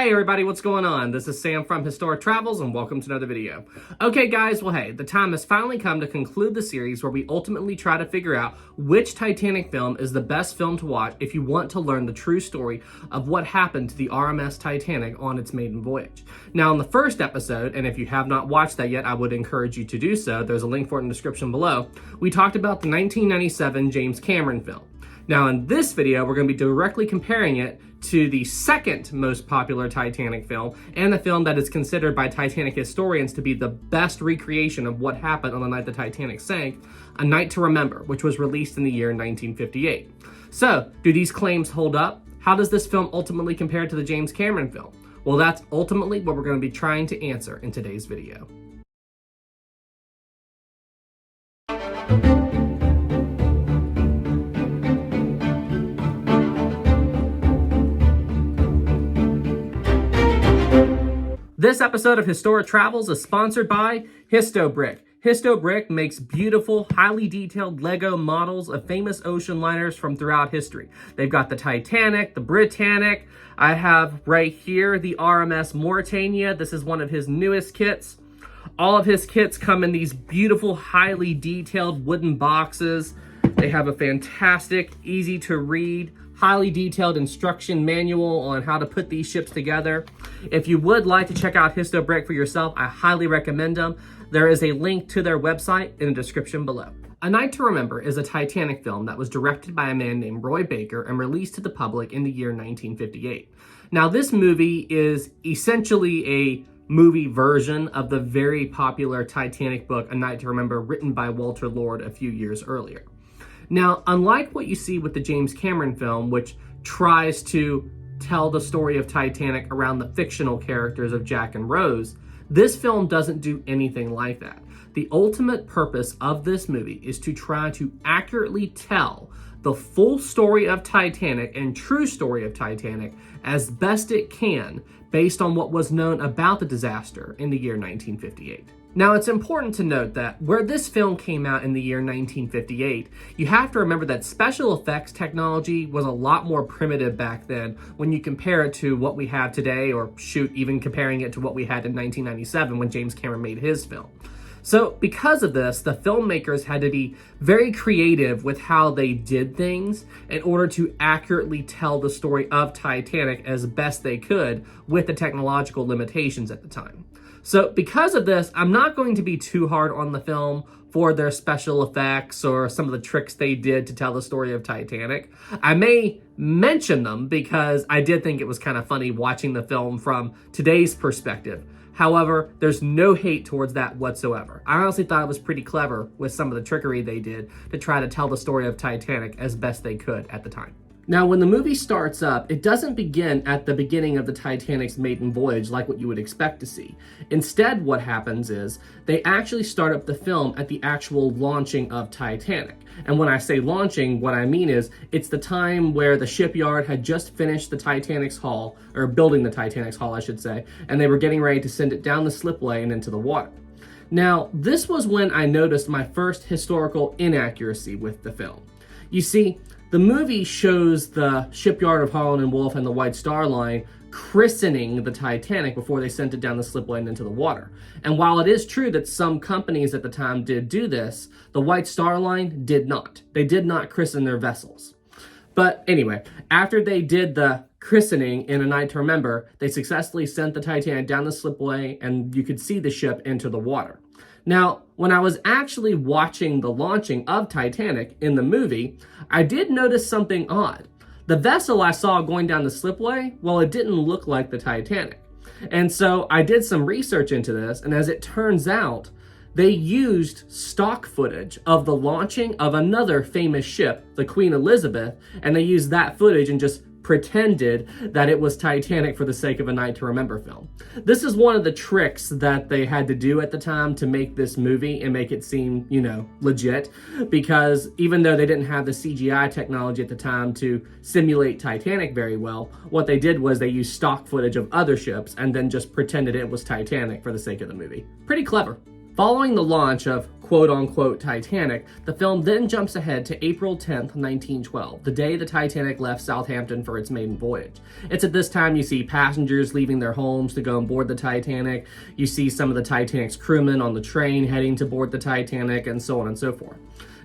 Hey everybody, what's going on? This is Sam from Historic Travels and welcome to another video. Okay guys, well hey, the time has finally come to conclude the series where we ultimately try to figure out which Titanic film is the best film to watch if you want to learn the true story of what happened to the RMS Titanic on its maiden voyage. Now in the first episode, and if you have not watched that yet, I would encourage you to do so, there's a link for it in the description below, we talked about the 1997 James Cameron film. Now in this video, we're going to be directly comparing it to the second most popular Titanic film and the film that is considered by Titanic historians to be the best recreation of what happened on the night the Titanic sank, A Night to Remember, which was released in the year 1958. So, do these claims hold up? How does this film ultimately compare to the James Cameron film? Well, that's ultimately what we're going to be trying to answer in today's video. This episode of Historic Travels is sponsored by histobrick. Histobrick makes beautiful, highly detailed Lego models of famous ocean liners from throughout history. They've got the Titanic, the Britannic. I have right here the RMS Mauretania. This is one of his newest kits. All of his kits come in these beautiful, highly detailed wooden boxes. They have a fantastic, easy to read, highly detailed instruction manual on how to put these ships together. If you would like to check out histobrick for yourself, I highly recommend them. There is a link to their website in the description below. A Night to Remember is a Titanic film that was directed by a man named Roy Baker and released to the public in the year 1958. Now this movie is essentially a movie version of the very popular Titanic book, A Night to Remember, written by Walter Lord a few years earlier. Now, unlike what you see with the James Cameron film, which tries to tell the story of Titanic around the fictional characters of Jack and Rose, this film doesn't do anything like that. The ultimate purpose of this movie is to try to accurately tell the full story of Titanic and true story of Titanic as best it can based on what was known about the disaster in the year 1958. Now, it's important to note that where this film came out in the year 1958, you have to remember that special effects technology was a lot more primitive back then when you compare it to what we have today, or shoot, even comparing it to what we had in 1997 when James Cameron made his film. So because of this, the filmmakers had to be very creative with how they did things in order to accurately tell the story of Titanic as best they could with the technological limitations at the time. So because of this, I'm not going to be too hard on the film for their special effects or some of the tricks they did to tell the story of Titanic. I may mention them because I did think it was kind of funny watching the film from today's perspective. However, there's no hate towards that whatsoever. I honestly thought it was pretty clever with some of the trickery they did to try to tell the story of Titanic as best they could at the time. Now, when the movie starts up, it doesn't begin at the beginning of the Titanic's maiden voyage like what you would expect to see. Instead, what happens is they actually start up the film at the actual launching of Titanic. And when I say launching, what I mean is it's the time where the shipyard had just finished the Titanic's hull, or building the Titanic's hull, I should say, and they were getting ready to send it down the slipway and into the water. Now, this was when I noticed my first historical inaccuracy with the film. You see, the movie shows the shipyard of Holland & Wolff and the White Star Line christening the Titanic before they sent it down the slipway and into the water. And while it is true that some companies at the time did do this, the White Star Line did not. They did not christen their vessels. But anyway, after they did the christening in A Night to Remember, they successfully sent the Titanic down the slipway and you could see the ship enter the water. Now, when I was actually watching the launching of Titanic in the movie, I did notice something odd. The vessel I saw going down the slipway, well, it didn't look like the Titanic. And so I did some research into this, and as it turns out, they used stock footage of the launching of another famous ship, the Queen Elizabeth, and they used that footage and just pretended that it was Titanic for the sake of A Night to Remember film. This is one of the tricks that they had to do at the time to make this movie and make it seem, legit, because even though they didn't have the CGI technology at the time to simulate Titanic very well, what they did was they used stock footage of other ships and then just pretended it was Titanic for the sake of the movie. Pretty clever. Following the launch of quote-unquote Titanic, the film then jumps ahead to April 10th, 1912, the day the Titanic left Southampton for its maiden voyage. It's at this time you see passengers leaving their homes to go on board the Titanic, you see some of the Titanic's crewmen on the train heading to board the Titanic, and so on and so forth.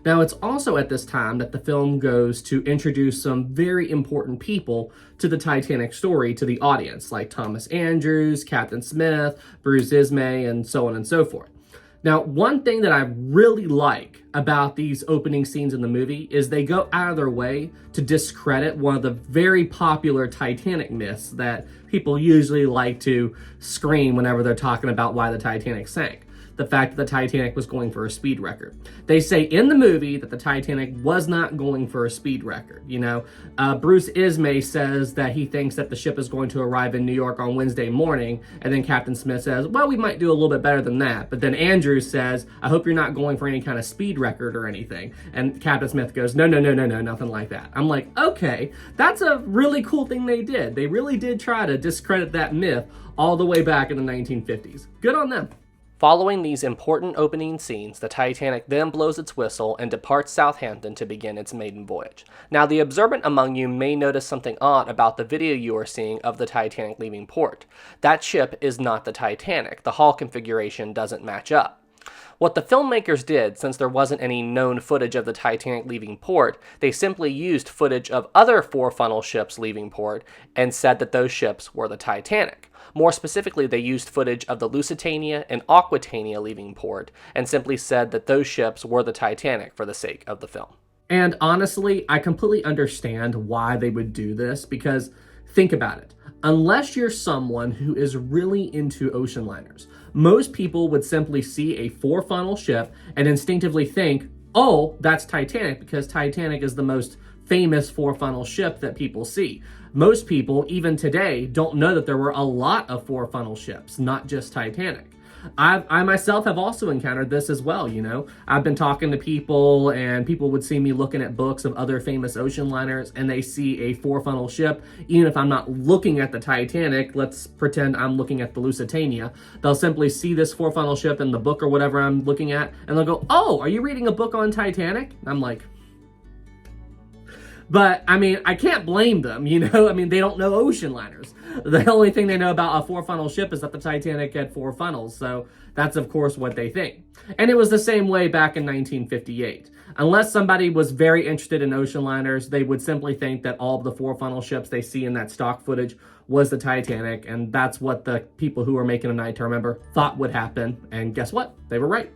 Now, it's also at this time that the film goes to introduce some very important people to the Titanic story to the audience, like Thomas Andrews, Captain Smith, Bruce Ismay, and so on and so forth. Now, one thing that I really like about these opening scenes in the movie is they go out of their way to discredit one of the very popular Titanic myths that people usually like to scream whenever they're talking about why the Titanic sank. The fact that the Titanic was going for a speed record. They say in the movie that the Titanic was not going for a speed record. Bruce Ismay says that he thinks that the ship is going to arrive in New York on Wednesday morning, and then Captain Smith says, well, we might do a little bit better than that. But then Andrews says, I hope you're not going for any kind of speed record or anything. And Captain Smith goes, no, nothing like that. I'm like, okay, that's a really cool thing they did. They really did try to discredit that myth all the way back in the 1950s. Good on them. Following these important opening scenes, the Titanic then blows its whistle and departs Southampton to begin its maiden voyage. Now, the observant among you may notice something odd about the video you are seeing of the Titanic leaving port. That ship is not the Titanic. The hull configuration doesn't match up. What the filmmakers did, since there wasn't any known footage of the Titanic leaving port, they simply used footage of other four-funnel ships leaving port and said that those ships were the Titanic. More specifically, they used footage of the Lusitania and Aquitania leaving port and simply said that those ships were the Titanic for the sake of the film. And honestly, I completely understand why they would do this, because think about it. Unless you're someone who is really into ocean liners, most people would simply see a four-funnel ship and instinctively think, oh, that's Titanic, because Titanic is the most famous four-funnel ship that people see. Most people, even today, don't know that there were a lot of four-funnel ships, not just Titanic. I myself have also encountered this as well, I've been talking to people, and people would see me looking at books of other famous ocean liners, and they see a four-funnel ship. Even if I'm not looking at the Titanic, let's pretend I'm looking at the Lusitania, they'll simply see this four-funnel ship in the book or whatever I'm looking at, and they'll go, oh, are you reading a book on Titanic? I'm like... But, I can't blame them, they don't know ocean liners. The only thing they know about a four-funnel ship is that the Titanic had four funnels, so that's, of course, what they think. And it was the same way back in 1958. Unless somebody was very interested in ocean liners, they would simply think that all of the four-funnel ships they see in that stock footage was the Titanic, and that's what the people who were making A Night to Remember thought would happen, and guess what? They were right.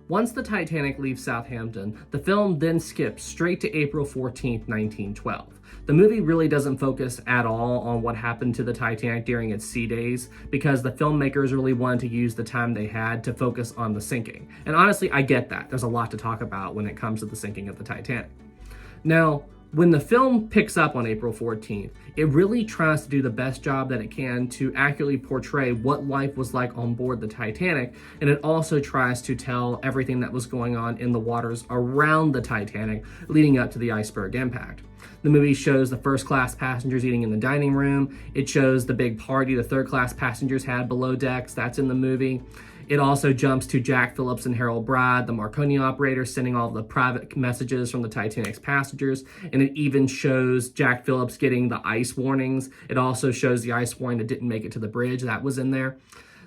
Once the Titanic leaves Southampton, the film then skips straight to April 14th, 1912. The movie really doesn't focus at all on what happened to the Titanic during its sea days, because the filmmakers really wanted to use the time they had to focus on the sinking. And honestly, I get that. There's a lot to talk about when it comes to the sinking of the Titanic. Now, when the film picks up on April 14th, it really tries to do the best job that it can to accurately portray what life was like on board the Titanic, and it also tries to tell everything that was going on in the waters around the Titanic leading up to the iceberg impact. The movie shows the first-class passengers eating in the dining room. It shows the big party the third-class passengers had below decks. That's in the movie. It also jumps to Jack Phillips and Harold Bride, the Marconi operator, sending all of the private messages from the Titanic's passengers. And it even shows Jack Phillips getting the ice warnings. It also shows the ice warning that didn't make it to the bridge. That was in there.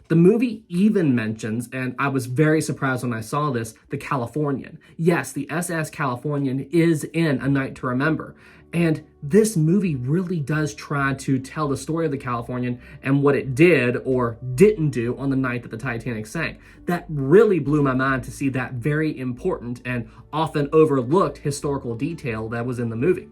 The movie even mentions, and I was very surprised when I saw this, the Californian. Yes, the SS Californian is in A Night to Remember. And this movie really does try to tell the story of the Californian and what it did or didn't do on the night that the Titanic sank. That really blew my mind to see that very important and often overlooked historical detail that was in the movie.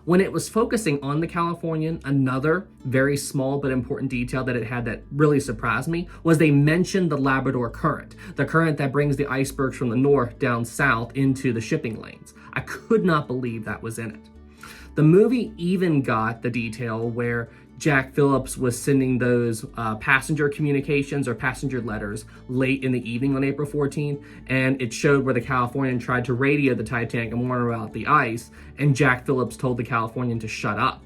When it was focusing on the Californian, another very small but important detail that it had that really surprised me was they mentioned the Labrador Current, the current that brings the icebergs from the north down south into the shipping lanes. I could not believe that was in it. The movie even got the detail where Jack Phillips was sending those passenger communications or passenger letters late in the evening on April 14th, and it showed where the Californian tried to radio the Titanic and warn her about the ice, and Jack Phillips told the Californian to shut up.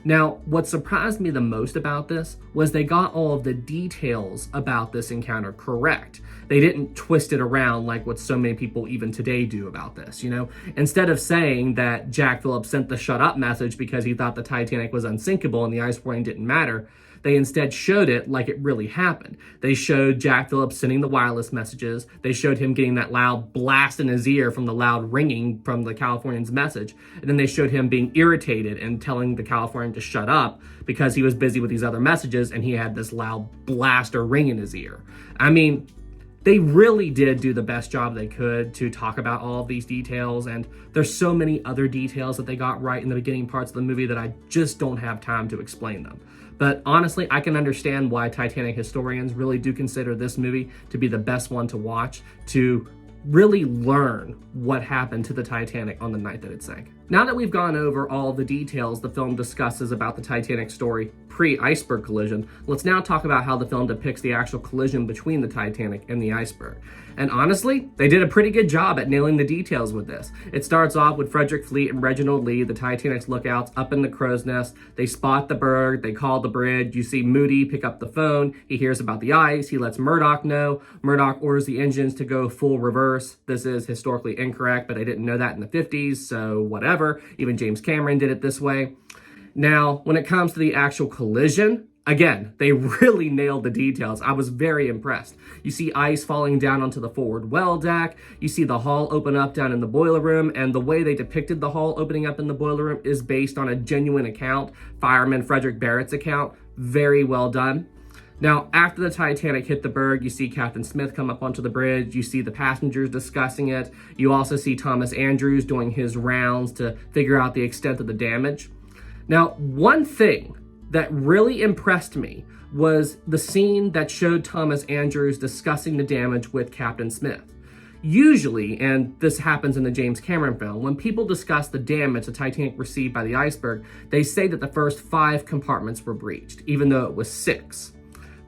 Now, what surprised me the most about this was they got all of the details about this encounter correct. They didn't twist it around like what so many people even today do about this, you know? Instead of saying that Jack Phillips sent the shut up message because he thought the Titanic was unsinkable and the ice warning didn't matter, they instead showed it like it really happened. They showed Jack Phillips sending the wireless messages. They showed him getting that loud blast in his ear from the loud ringing from the Californian's message. And then they showed him being irritated and telling the Californian to shut up because he was busy with these other messages and he had this loud blast or ring in his ear. I mean, they really did do the best job they could to talk about all of these details, and there's so many other details that they got right in the beginning parts of the movie that I just don't have time to explain them. But honestly, I can understand why Titanic historians really do consider this movie to be the best one to watch, to really learn what happened to the Titanic on the night that it sank. Now that we've gone over all the details the film discusses about the Titanic story pre-iceberg collision, let's now talk about how the film depicts the actual collision between the Titanic and the iceberg. And honestly, they did a pretty good job at nailing the details with this. It starts off with Frederick Fleet and Reginald Lee, the Titanic's lookouts, up in the crow's nest. They spot the berg, they call the bridge. You see Moody pick up the phone. He hears about the ice. He lets Murdoch know. Murdoch orders the engines to go full reverse. This is historically incorrect, but I didn't know that in the 50s, so whatever. Even James Cameron did it this way. Now, when it comes to the actual collision, again, they really nailed the details. I was very impressed. You see ice falling down onto the forward well deck. You see the hull open up down in the boiler room, and the way they depicted the hull opening up in the boiler room is based on a genuine account, fireman Frederick Barrett's account. Very well done. Now, after the Titanic hit the berg, you see Captain Smith come up onto the bridge. You see the passengers discussing it. You also see Thomas Andrews doing his rounds to figure out the extent of the damage. Now, one thing that really impressed me was the scene that showed Thomas Andrews discussing the damage with Captain Smith. Usually, and this happens in the James Cameron film, when people discuss the damage the Titanic received by the iceberg, they say that the first 5 compartments were breached, even though it was 6.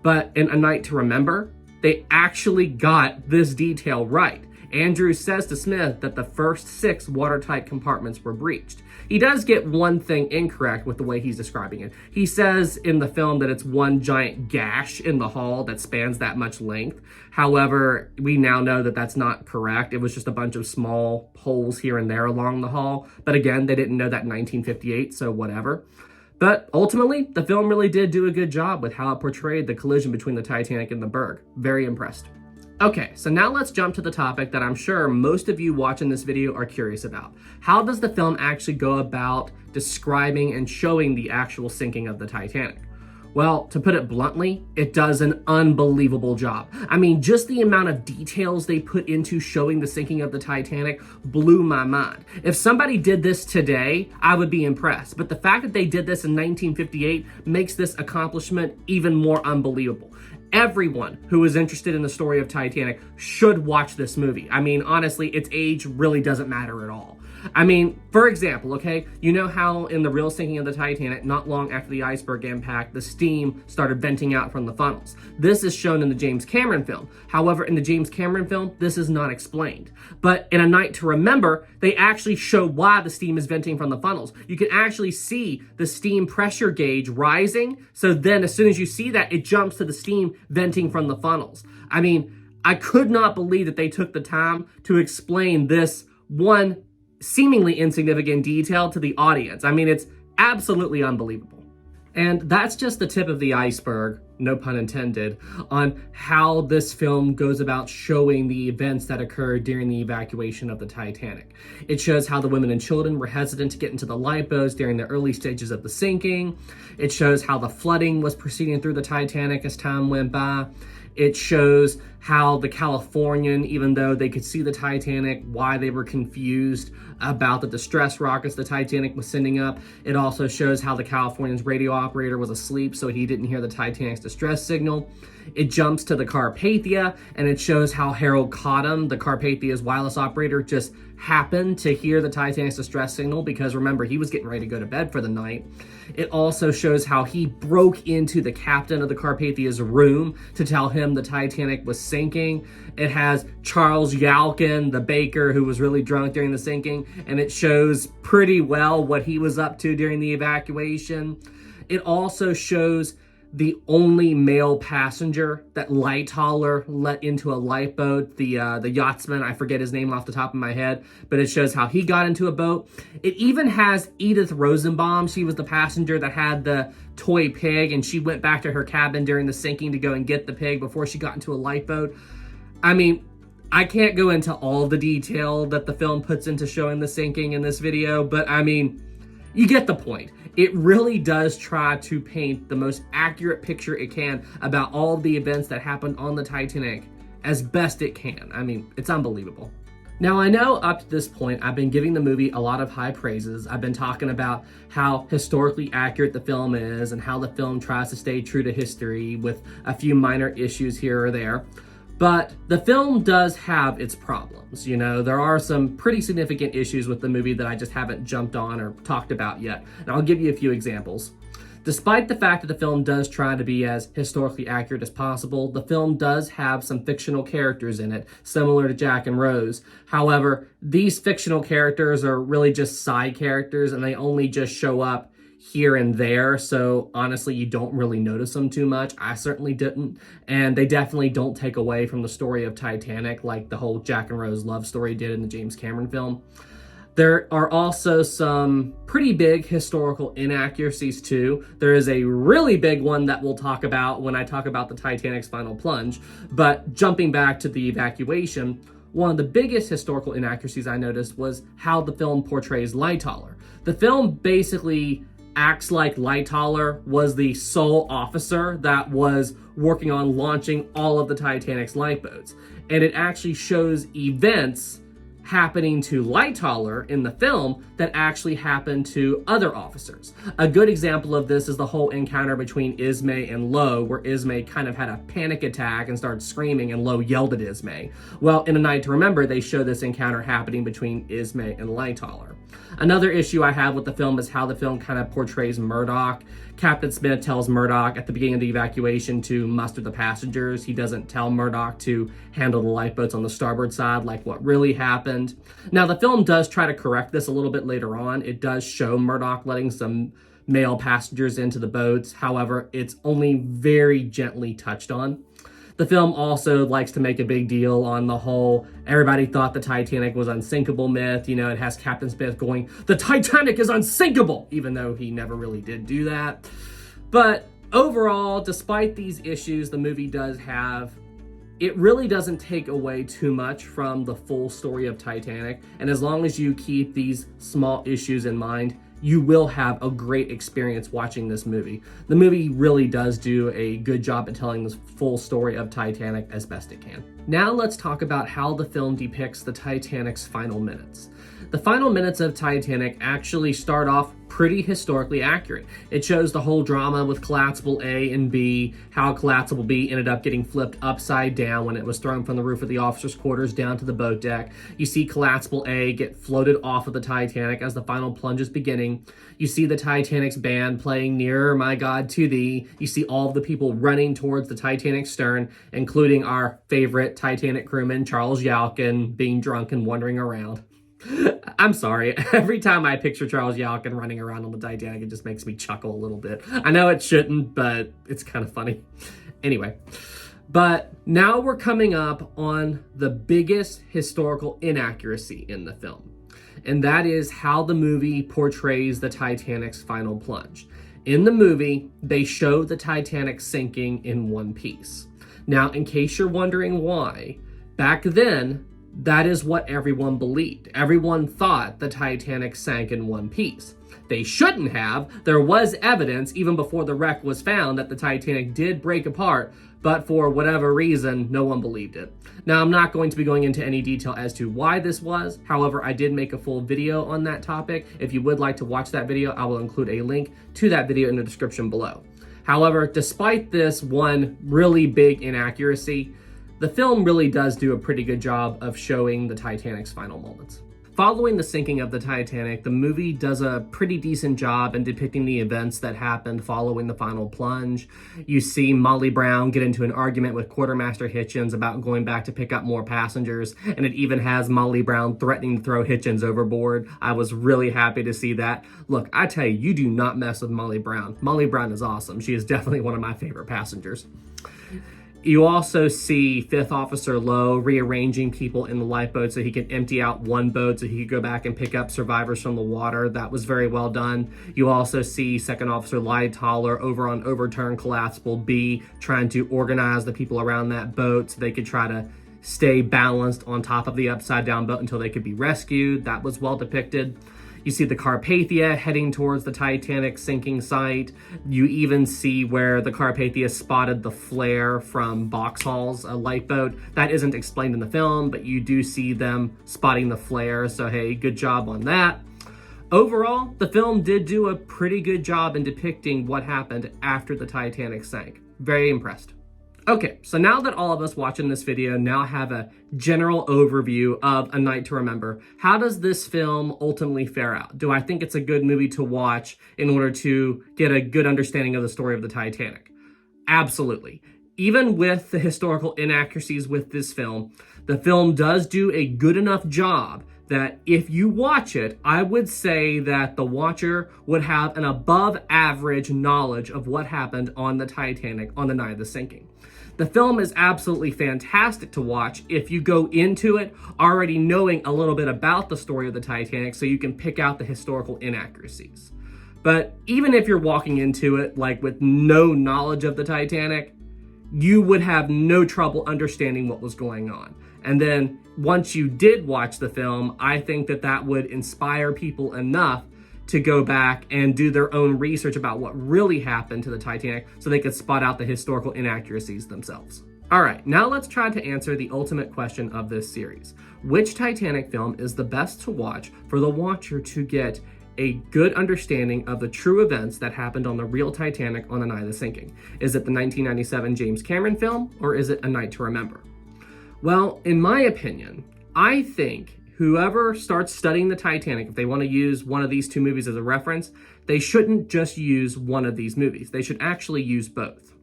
But in A Night to Remember, they actually got this detail right. Andrews says to Smith that the first 6 watertight compartments were breached. He does get one thing incorrect with the way he's describing it. He says in the film that it's one giant gash in the hull that spans that much length. However, we now know that that's not correct. It was just a bunch of small holes here and there along the hull. But again, they didn't know that in 1958, so whatever. But ultimately, the film really did do a good job with how it portrayed the collision between the Titanic and the berg. Very impressed. Okay, so now let's jump to the topic that I'm sure most of you watching this video are curious about. How does the film actually go about describing and showing the actual sinking of the Titanic? Well, to put it bluntly, it does an unbelievable job. I mean, just the amount of details they put into showing the sinking of the Titanic blew my mind. If somebody did this today, I would be impressed. But the fact that they did this in 1958 makes this accomplishment even more unbelievable. Everyone who is interested in the story of Titanic should watch this movie. I mean, honestly, its age really doesn't matter at all. I mean, for example, okay, you know how in the real sinking of the Titanic, not long after the iceberg impact, the steam started venting out from the funnels. This is shown in the James Cameron film. However, in the James Cameron film, this is not explained. But in A Night to Remember, they actually show why the steam is venting from the funnels. You can actually see the steam pressure gauge rising. So then as soon as you see that, it jumps to the steam venting from the funnels. I mean, I could not believe that they took the time to explain this one seemingly insignificant detail to the audience. I mean, it's absolutely unbelievable. And that's just the tip of the iceberg, no pun intended, on how this film goes about showing the events that occurred during the evacuation of the Titanic. It shows how the women and children were hesitant to get into the lifeboats during the early stages of the sinking. It shows how the flooding was proceeding through the Titanic as time went by. It shows how the Californian, even though they could see the Titanic, why they were confused about the distress rockets the Titanic was sending up. It also shows how the Californian's radio operator was asleep, so he didn't hear the Titanic's distress signal. It jumps to the Carpathia, and it shows how Harold Cottam, the Carpathia's wireless operator, just happened to hear the Titanic's distress signal because, remember, he was getting ready to go to bed for the night. It also shows how he broke into the captain of the Carpathia's room to tell him the Titanic was sinking. It has Charles Yalkin, the baker, who was really drunk during the sinking, and it shows pretty well what he was up to during the evacuation. It also shows the only male passenger that Lightoller let into a lifeboat, the yachtsman, I forget his name off the top of my head, but it shows how he got into a boat. It even has Edith Rosenbaum. She was the passenger that had the toy pig, and she went back to her cabin during the sinking to go and get the pig before she got into a lifeboat. I mean, I can't go into all the detail that the film puts into showing the sinking in this video, but I mean, you get the point. It really does try to paint the most accurate picture it can about all of the events that happened on the Titanic as best it can. I mean, it's unbelievable. Now, I know up to this point, I've been giving the movie a lot of high praises. I've been talking about how historically accurate the film is and how the film tries to stay true to history with a few minor issues here or there. But the film does have its problems. You know, there are some pretty significant issues with the movie that I just haven't jumped on or talked about yet. And I'll give you a few examples. Despite the fact that the film does try to be as historically accurate as possible, the film does have some fictional characters in it, similar to Jack and Rose. However, these fictional characters are really just side characters, and they only just show up here and there, so honestly you don't really notice them too much. I certainly didn't, and they definitely don't take away from the story of Titanic like the whole Jack and Rose love story did in the James Cameron film. There are also some pretty big historical inaccuracies too. There is a really big one that we'll talk about when I talk about the Titanic's final plunge, but jumping back to the evacuation, one of the biggest historical inaccuracies I noticed was how the film portrays Lightoller. The film basically acts like Lightoller was the sole officer that was working on launching all of the Titanic's lifeboats. And it actually shows events happening to Lightoller in the film that actually happened to other officers. A good example of this is the whole encounter between Ismay and Lowe, where Ismay kind of had a panic attack and started screaming, and Lowe yelled at Ismay. Well, in A Night to Remember, they show this encounter happening between Ismay and Lightoller. Another issue I have with the film is how the film kind of portrays Murdoch. Captain Smith tells Murdoch at the beginning of the evacuation to muster the passengers. He doesn't tell Murdoch to handle the lifeboats on the starboard side like what really happened. Now, the film does try to correct this a little bit later on. It does show Murdoch letting some male passengers into the boats. However, it's only very gently touched on. The film also likes to make a big deal on the whole everybody thought the Titanic was unsinkable myth. You know, it has Captain Smith going, "The Titanic is unsinkable," even though he never really did do that. But overall, despite these issues the movie does have, it really doesn't take away too much from the full story of Titanic. And as long as you keep these small issues in mind, you will have a great experience watching this movie. The movie really does do a good job at telling the full story of Titanic as best it can. Now let's talk about how the film depicts the Titanic's final minutes. The final minutes of Titanic actually start off pretty historically accurate. It shows the whole drama with collapsible A and B, how collapsible B ended up getting flipped upside down when it was thrown from the roof of the officers' quarters down to the boat deck. You see collapsible A get floated off of the Titanic as the final plunge is beginning. You see the Titanic's band playing Nearer, My God, to Thee. You see all of the people running towards the Titanic's stern, including our favorite Titanic crewman, Charles Yalkin, being drunk and wandering around. I'm sorry. Every time I picture Charles Yalkin running around on the Titanic, it just makes me chuckle a little bit. I know it shouldn't, but it's kind of funny. Anyway, but now we're coming up on the biggest historical inaccuracy in the film, and that is how the movie portrays the Titanic's final plunge. In the movie, they show the Titanic sinking in one piece. Now, in case you're wondering why, back then, that is what everyone believed. Everyone thought the Titanic sank in one piece. They shouldn't have. There was evidence, even before the wreck was found, that the Titanic did break apart, but for whatever reason, no one believed it. Now, I'm not going to be going into any detail as to why this was. However, I did make a full video on that topic. If you would like to watch that video, I will include a link to that video in the description below. However, despite this one really big inaccuracy, the film really does do a pretty good job of showing the Titanic's final moments. Following the sinking of the Titanic, the movie does a pretty decent job in depicting the events that happened following the final plunge. You see Molly Brown get into an argument with Quartermaster Hitchens about going back to pick up more passengers, and it even has Molly Brown threatening to throw Hitchens overboard. I was really happy to see that. Look, I tell you, you do not mess with Molly Brown. Molly Brown is awesome. She is definitely one of my favorite passengers. You also see Fifth Officer Lowe rearranging people in the lifeboat so he can empty out one boat so he could go back and pick up survivors from the water. That was very well done. You also see Second Officer Lightoller over on Overturned Collapsible B trying to organize the people around that boat so they could try to stay balanced on top of the upside down boat until they could be rescued. That was well depicted. You see the Carpathia heading towards the Titanic sinking site. You even see where the Carpathia spotted the flare from Boxhall's lifeboat. That isn't explained in the film, but you do see them spotting the flare, so hey, good job on that. Overall, the film did do a pretty good job in depicting what happened after the Titanic sank. Very impressed. Okay, so now that all of us watching this video now have a general overview of A Night to Remember, how does this film ultimately fare out? Do I think it's a good movie to watch in order to get a good understanding of the story of the Titanic? Absolutely. Even with the historical inaccuracies with this film, the film does do a good enough job that if you watch it, I would say that the watcher would have an above average knowledge of what happened on the Titanic on the night of the sinking. The film is absolutely fantastic to watch if you go into it already knowing a little bit about the story of the Titanic so you can pick out the historical inaccuracies. But even if you're walking into it like with no knowledge of the Titanic, you would have no trouble understanding what was going on. And then once you did watch the film, I think that that would inspire people enough to go back and do their own research about what really happened to the Titanic so they could spot out the historical inaccuracies themselves. All right, now let's try to answer the ultimate question of this series. Which Titanic film is the best to watch for the watcher to get a good understanding of the true events that happened on the real Titanic on the night of the sinking? Is it the 1997 James Cameron film, or is it A Night to Remember? Well, in my opinion, I think whoever starts studying the Titanic, if they want to use one of these two movies as a reference, they shouldn't just use one of these movies. They should actually use both.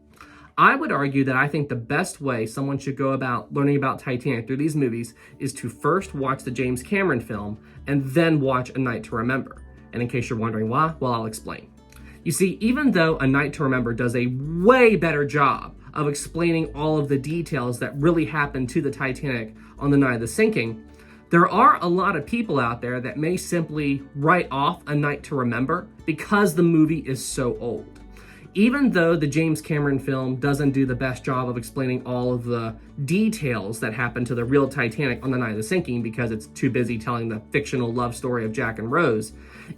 I would argue that I think the best way someone should go about learning about Titanic through these movies is to first watch the James Cameron film and then watch A Night to Remember. And in case you're wondering why, well, I'll explain. You see, even though A Night to Remember does a way better job of explaining all of the details that really happened to the Titanic on the night of the sinking, there are a lot of people out there that may simply write off A Night to Remember because the movie is so old. Even though the James Cameron film doesn't do the best job of explaining all of the details that happened to the real Titanic on the night of the sinking because it's too busy telling the fictional love story of Jack and Rose,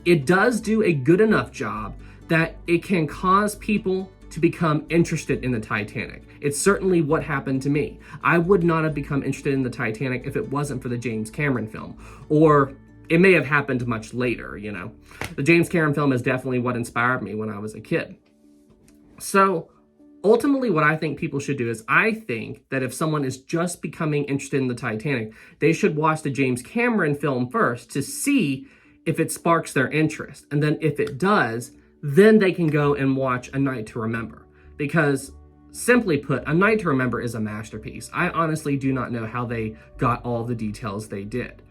it does do a good enough job that it can cause people to become interested in the Titanic. It's certainly what happened to me. I would not have become interested in the Titanic if it wasn't for the James Cameron film. Or it may have happened much later, you know. The James Cameron film is definitely what inspired me when I was a kid. So ultimately what I think people should do is I think that if someone is just becoming interested in the Titanic, they should watch the James Cameron film first to see if it sparks their interest. And then if it does, then they can go and watch A Night to Remember. Because simply put, A Night to Remember is a masterpiece. I honestly do not know how they got all the details they did.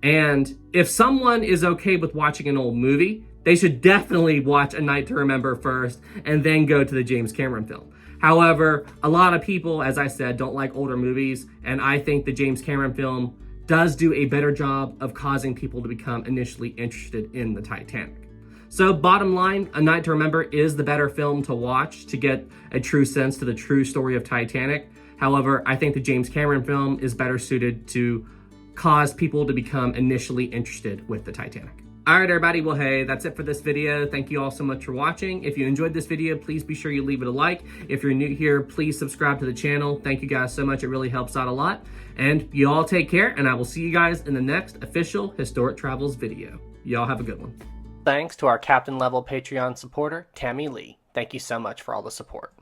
And if someone is okay with watching an old movie, they should definitely watch A Night to Remember first and then go to the James Cameron film. However, a lot of people, as I said, don't like older movies, and I think the James Cameron film does do a better job of causing people to become initially interested in the Titanic. So bottom line, A Night to Remember is the better film to watch to get a true sense to the true story of Titanic. However, I think the James Cameron film is better suited to cause people to become initially interested with the Titanic. All right, everybody. Well, hey, that's it for this video. Thank you all so much for watching. If you enjoyed this video, please be sure you leave it a like. If you're new here, please subscribe to the channel. Thank you guys so much. It really helps out a lot. And you all take care, and I will see you guys in the next official Historic Travels video. Y'all have a good one. Thanks to our Captain level Patreon supporter, Tammy Lee. Thank you so much for all the support.